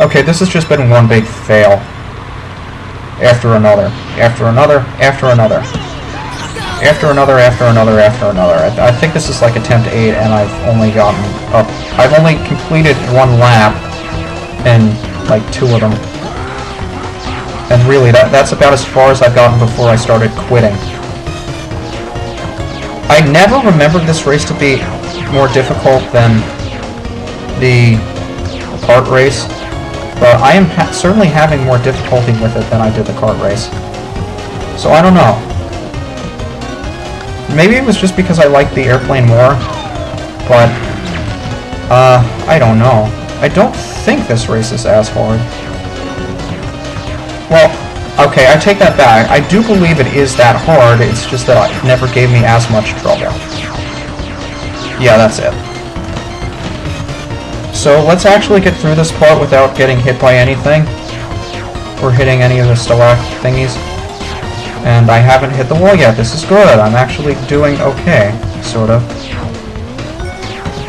Okay, this has just been one big fail. After another. After another. After another. After another, after another, after another. I think this is like attempt 8, and I've only gotten up. I've only completed one lap, and like 2 of them. And really, that's about as far as I've gotten before I started quitting. I never remembered this race to be more difficult than the kart race, but I am certainly having more difficulty with it than I did the kart race. So I don't know. Maybe it was just because I liked the airplane more, but I don't know. I don't think this race is as hard. Well, okay, I take that back. I do believe it is that hard, it's just that it never gave me as much trouble. Yeah, that's it. So let's actually get through this part without getting hit by anything, or hitting any of the stalactite thingies. And I haven't hit the wall yet. This is good. I'm actually doing okay, sort of.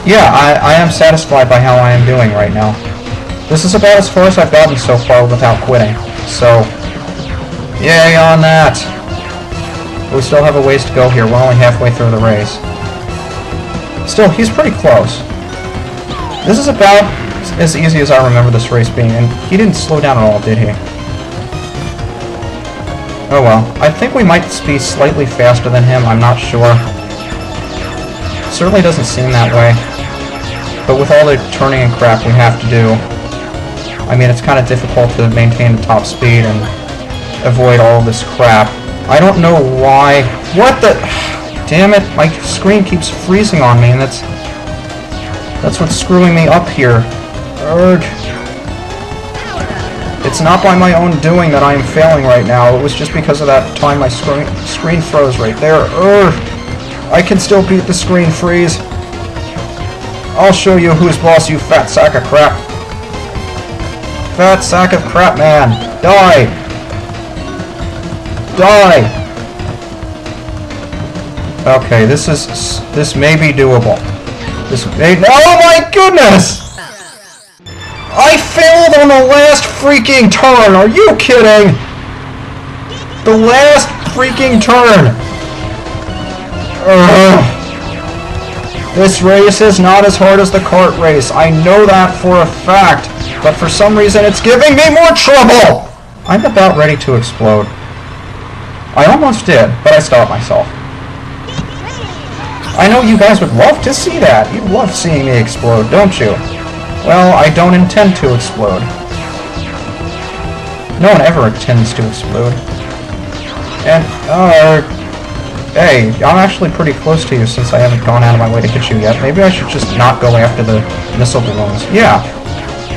Yeah, I am satisfied by how I am doing right now. This is about as far as I've gotten so far without quitting. So, yay on that! We still have a ways to go here. We're only halfway through the race. Still, he's pretty close. This is about as easy as I remember this race being, and he didn't slow down at all, did he? Oh well. I think we might be slightly faster than him, I'm not sure. Certainly doesn't seem that way. But with all the turning and crap we have to do, I mean, it's kind of difficult to maintain the top speed and avoid all this crap. I don't know why. What the... Damn it, my screen keeps freezing on me, and that's what's screwing me up here. Urgh. It's not by my own doing that I am failing right now. It was just because of that time my screen froze right there. Urgh. I can still beat the screen freeze. I'll show you who's boss, you fat sack of crap. Fat sack of crap, man. Die! Die! Okay, this may be doable. This may... Oh my goodness! I failed on the last freaking turn! Are you kidding? The last freaking turn! Ugh. This race is not as hard as the kart race. I know that for a fact. But for some reason it's giving me more trouble! I'm about ready to explode. I almost did, but I stopped myself. I know you guys would love to see that. You love seeing me explode, don't you? Well, I don't intend to explode. No one ever intends to explode. And, hey, I'm actually pretty close to you since I haven't gone out of my way to hit you yet. Maybe I should just not go after the missile balloons. Yeah.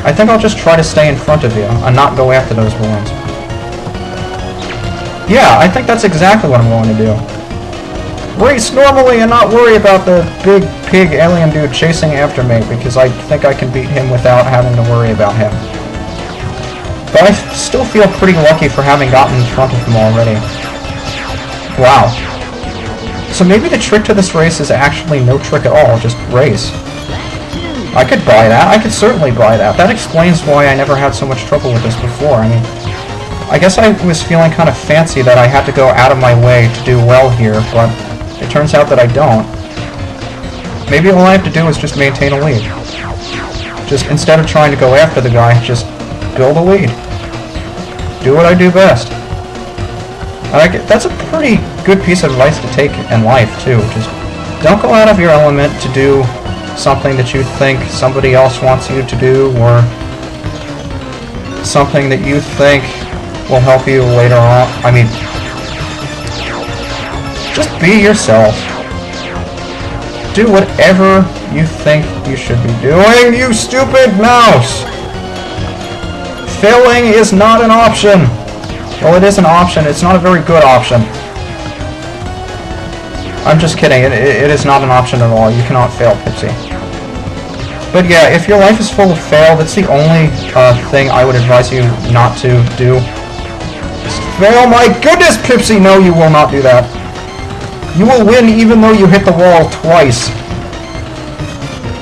I think I'll just try to stay in front of you and not go after those balloons. Yeah, I think that's exactly what I'm going to do. Race normally and not worry about the big pig alien dude chasing after me, because I think I can beat him without having to worry about him. But I still feel pretty lucky for having gotten in front of him already. Wow. So maybe the trick to this race is actually no trick at all, just race. I could buy that. I could certainly buy that. That explains why I never had so much trouble with this before. I mean, I guess I was feeling kind of fancy that I had to go out of my way to do well here, but it turns out that I don't. Maybe all I have to do is just maintain a lead. Just instead of trying to go after the guy, just build a lead. Do what I do best. That's a pretty good piece of advice to take in life, too. Just don't go out of your element to do something that you think somebody else wants you to do, or something that you think will help you later on. I mean, just be yourself. Do whatever you think you should be doing, you stupid mouse! Failing is not an option! Well, it is an option. It's not a very good option. I'm just kidding. It is not an option at all. You cannot fail, Pipsy. But yeah, if your life is full of fail, that's the only thing I would advise you not to do. Just fail. My goodness, Pipsy! No, you will not do that. You will win even though you hit the wall twice.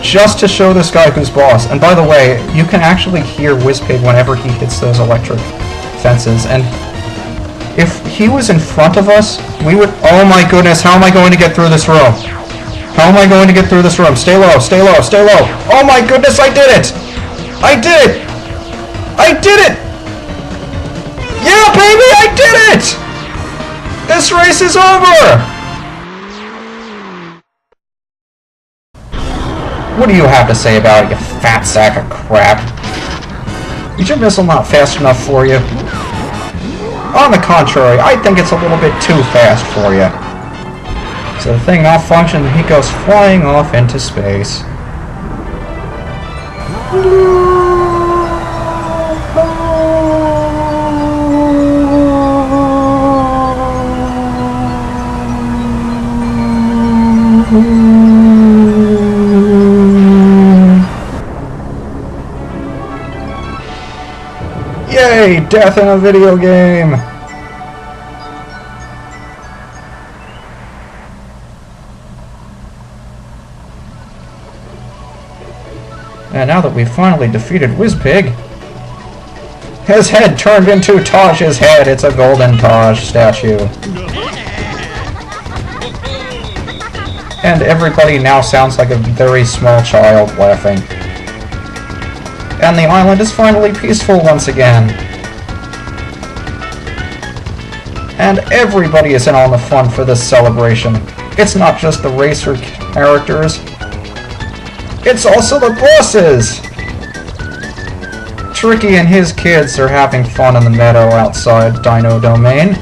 just to show this guy who's boss. And by the way, you can actually hear Wizpig whenever he hits those electric fences, and if he was in front of us, we would... Oh my goodness, how am I going to get through this room? How am I going to get through this room? Stay low, stay low, stay low. Oh my goodness, I did it! I did it! I did it! Yeah, baby, I did it! This race is over! What do you have to say about it, you fat sack of crap? Is your missile not fast enough for you? On the contrary, I think it's a little bit too fast for you. So the thing malfunctions and he goes flying off into space. Yay! Death in a video game! And now that we've finally defeated Wizpig, his head turned into Taj's head. It's a golden Taj statue. And everybody now sounds like a very small child laughing. And the island is finally peaceful once again. And everybody is in on the fun for this celebration. It's not just the racer characters, it's also the bosses! Tricky and his kids are having fun in the meadow outside Dino Domain.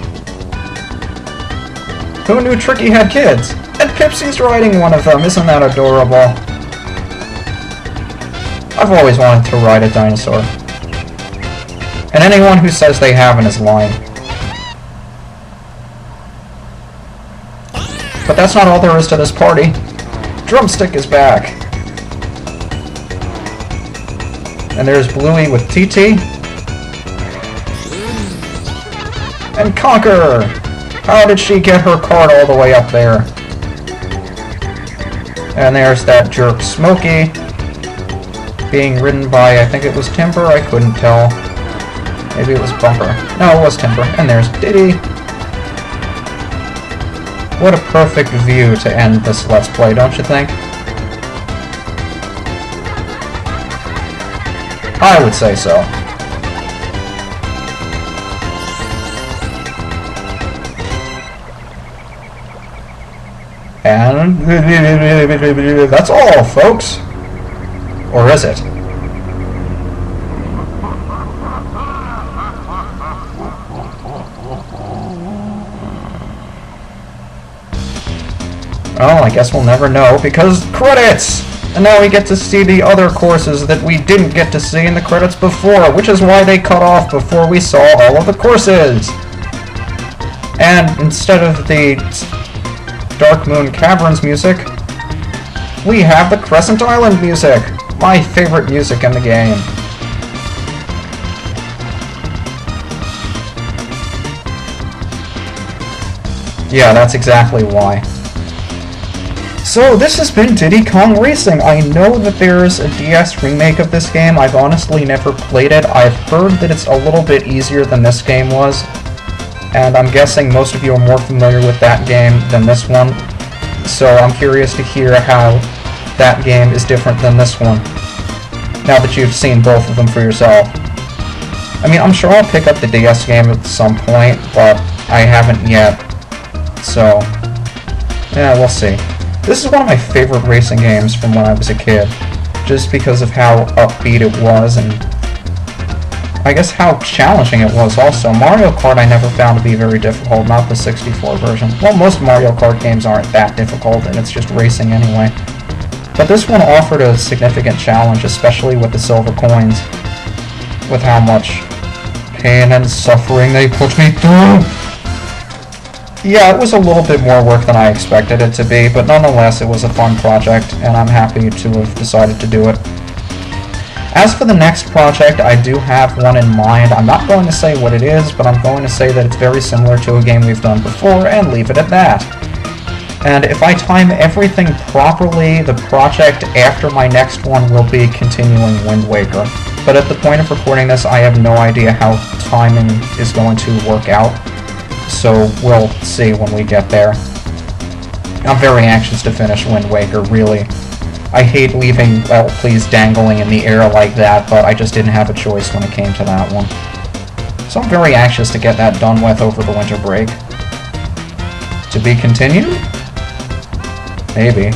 Who knew Tricky had kids? And Pipsy's riding one of them, isn't that adorable? I've always wanted to ride a dinosaur. And anyone who says they haven't is lying. But that's not all there is to this party. Drumstick is back. And there's Bluey with TT. And Conker! How did she get her card all the way up there? And there's that jerk Smokey, being ridden by, I think it was Timber, I couldn't tell. Maybe it was Bumper. No, it was Timber. And there's Diddy. What a perfect view to end this Let's Play, don't you think? I would say so. And that's all, folks. Or is it? Well, I guess we'll never know, because credits! And now we get to see the other courses that we didn't get to see in the credits before, which is why they cut off before we saw all of the courses! And instead of the Dark Moon Caverns music, we have the Crescent Island music! My favorite music in the game. Yeah, that's exactly why. So, this has been Diddy Kong Racing. I know that there's a DS remake of this game. I've honestly never played it. I've heard that it's a little bit easier than this game was. And I'm guessing most of you are more familiar with that game than this one. So I'm curious to hear how that game is different than this one, now that you've seen both of them for yourself. I mean, I'm sure I'll pick up the DS game at some point, but I haven't yet. So, yeah, we'll see. This is one of my favorite racing games from when I was a kid, just because of how upbeat it was, and I guess how challenging it was also. Mario Kart I never found to be very difficult, not the 64 version. Well, most Mario Kart games aren't that difficult, and it's just racing anyway. But this one offered a significant challenge, especially with the silver coins, with how much pain and suffering they put me through. Yeah, it was a little bit more work than I expected it to be, but nonetheless it was a fun project, and I'm happy to have decided to do it. As for the next project, I do have one in mind. I'm not going to say what it is, but I'm going to say that it's very similar to a game we've done before, and leave it at that. And if I time everything properly, the project after my next one will be continuing Wind Waker. But at the point of recording this, I have no idea how timing is going to work out. So we'll see when we get there. I'm very anxious to finish Wind Waker, really. I hate leaving Well Please dangling in the air like that, but I just didn't have a choice when it came to that one. So I'm very anxious to get that done with over the winter break. To be continued? Maybe.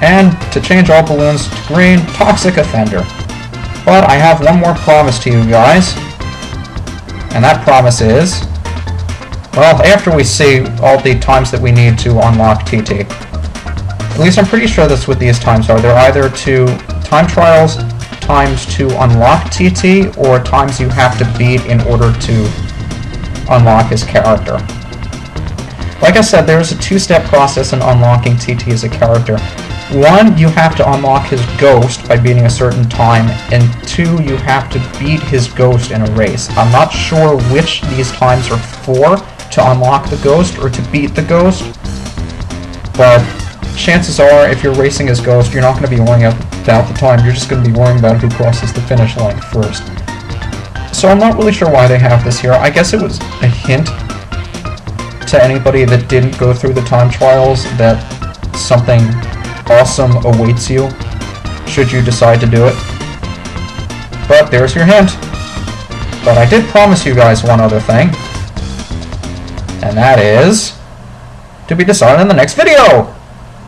And to change all balloons to green, Toxic Offender. But I have one more promise to you guys. And that promise is... well, after we see all the times that we need to unlock TT. At least I'm pretty sure that's what these times are. They're either to time trials, times to unlock TT, or times you have to beat in order to unlock his character. Like I said, there's a two-step process in unlocking TT as a character. One, you have to unlock his ghost by beating a certain time, and two, you have to beat his ghost in a race. I'm not sure which these times are for, to unlock the ghost or to beat the ghost, but chances are, if you're racing his ghost, you're not going to be worrying about the time, you're just going to be worrying about who crosses the finish line first. So I'm not really sure why they have this here. I guess it was a hint to anybody that didn't go through the time trials that something awesome awaits you should you decide to do it. But there's your hint. But I did promise you guys one other thing, and that is to be decided in the next video!